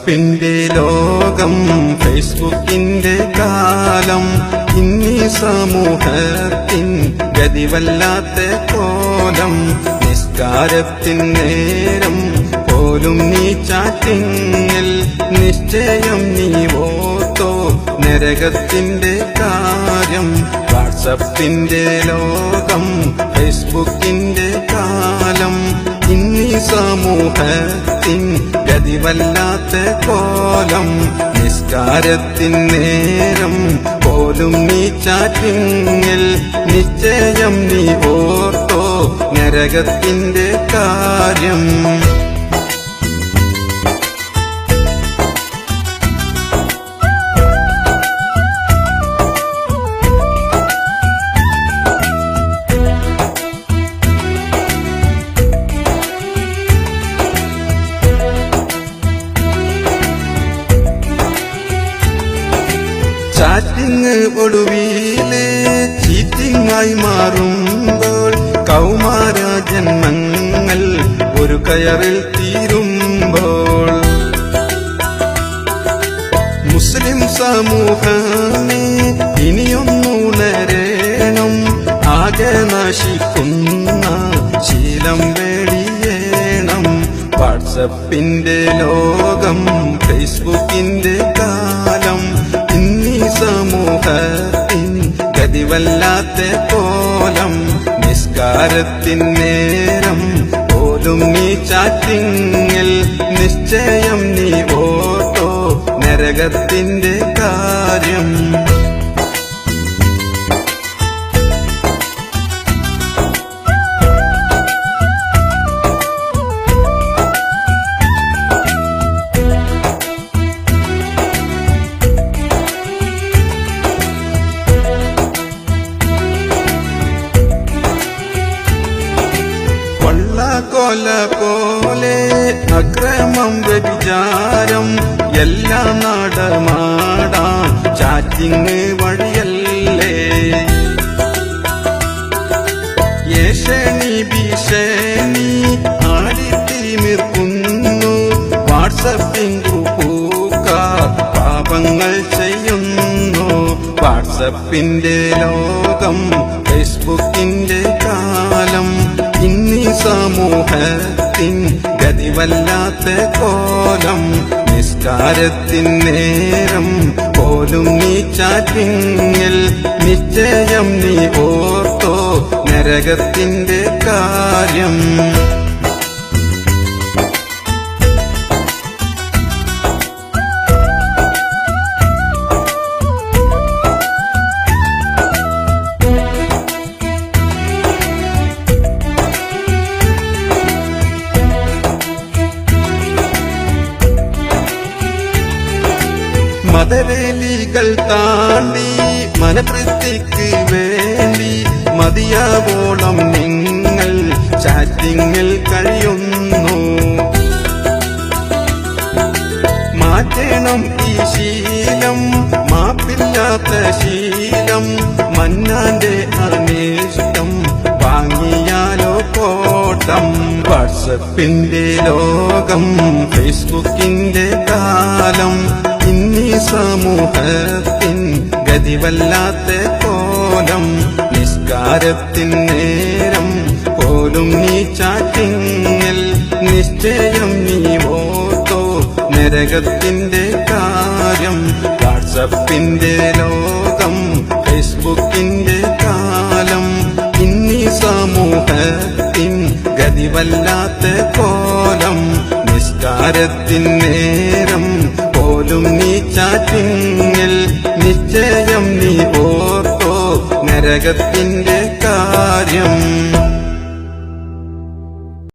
വാട്സപ്പിന്റെ ലോകം, ഫേസ്ബുക്കിന്റെ കാലം, ഇന്നീ സമൂഹത്തിൻ ഗതിവല്ലാത്ത കോലം. നിസ്കാരത്തിൻ നേരം പോലും നീ ചാറ്റിങ്ങിൽ, നിശ്ചയം നീ ഓർത്തോ നരകത്തിന്റെ കാര്യം. വാട്സപ്പിന്റെ ലോകം, ഫേസ്ബുക്കിന്റെ കാലം, ഇന്നീ സമൂഹത്തിൻ ഗതിവല്ലാത്ത കോലം. നിസ്കാരത്തിൻ നേരം പോലും നീ ചാറ്റിങ്ങിൽ, നിശ്ചയം നീ ഓർത്തോ നരകത്തിന്റെ കാര്യം. ചാറ്റിങ് ഒടുവിലെ ചീറ്റിങ്ങായി മാറുമ്പോൾ, കൗമാര ജന്മങ്ങൾ ഒരു കയറിൽ തീരുമ്പോൾ, മുസ്ലിം സമൂഹമേ ഇനിയൊന്നുണരേണം. ആകെ നശിക്കുന്ന ശീലം വെളിയേണം. വാട്സപ്പിന്റെ ലോകം, ഫേസ്ബുക്കിന്റെ കാലം, ഇന്നീ സമൂഹത്തിൻ ഗതിവല്ലാത്ത കോലം. നിസ്കാരത്തിൻ നേരം പോലും നീ ചാറ്റിങ്ങിൽ, നിശ്ചയം നീ ഓർത്തോ നരകത്തിന്റെ കാര്യം. കൊല പോലെ അക്രമം, വ്യഭിചാരം എല്ലാം നടമാടാം ചാറ്റിങ് വഴിയല്ലേ. ഏഷണി ഭീഷണി ആടിത്തിമിർക്കുന്നു, വാട്സപ്പിൻ ഗ്രൂപ്പുകാർ പാപങ്ങൾ ചെയ്യുന്നു. വാട്സപ്പിന്റെ ലോകം, ഫേസ്ബുക്കിന്റെ കാലം, ഇന്നീ സമൂഹത്തിൻ ഗതിവല്ലാത്ത കോലം. നിസ്കാരത്തിൻ നേരം പോലും നീ ചാറ്റിങ്ങിൽ, നിശ്ചയം നീ ഓർത്തോ നരകത്തിന്റെ കാര്യം. മതവേലികൾ താണ്ടി മനപ്രീതിക്ക് വേണ്ടി മതിയാവോളം നിങ്ങൾ ചാറ്റിങ്ങിൽ കഴിയുന്നു. മാറ്റണം ഈ ശീലം, മാപ്പില്ലാത്ത ശീലം. മന്നാന്റെ അനിഷ്ടം വാങ്ങിയാലോ കോട്ടം. വാട്സപ്പിന്റെ ലോകം, ഫേസ്ബുക്കിന്റെ കാലം, ഇന്നീ സമൂഹത്തിൻ ഗതിവല്ലാത്ത കോലം. നിസ്കാരത്തിൻ നേരം പോലും നീ ചാറ്റിങ്ങിൽ, നിശ്ചയം നീ ഓർത്തോ നരകത്തിന്റെ കാര്യം. വാട്സപ്പിന്റെ ലോകം, ഫേസ്ബുക്കിന്റെ കാലം, ഇന്നീ സമൂഹത്തിൻ ഗതിവല്ലാത്ത കോലം. നിസ്കാരത്തിൻ നേരം പോലും നീ ചാറ്റിങ്ങിൽ, നിശ്ചയം നീ ഓർത്തോ നരകത്തിന്റെ കാര്യം.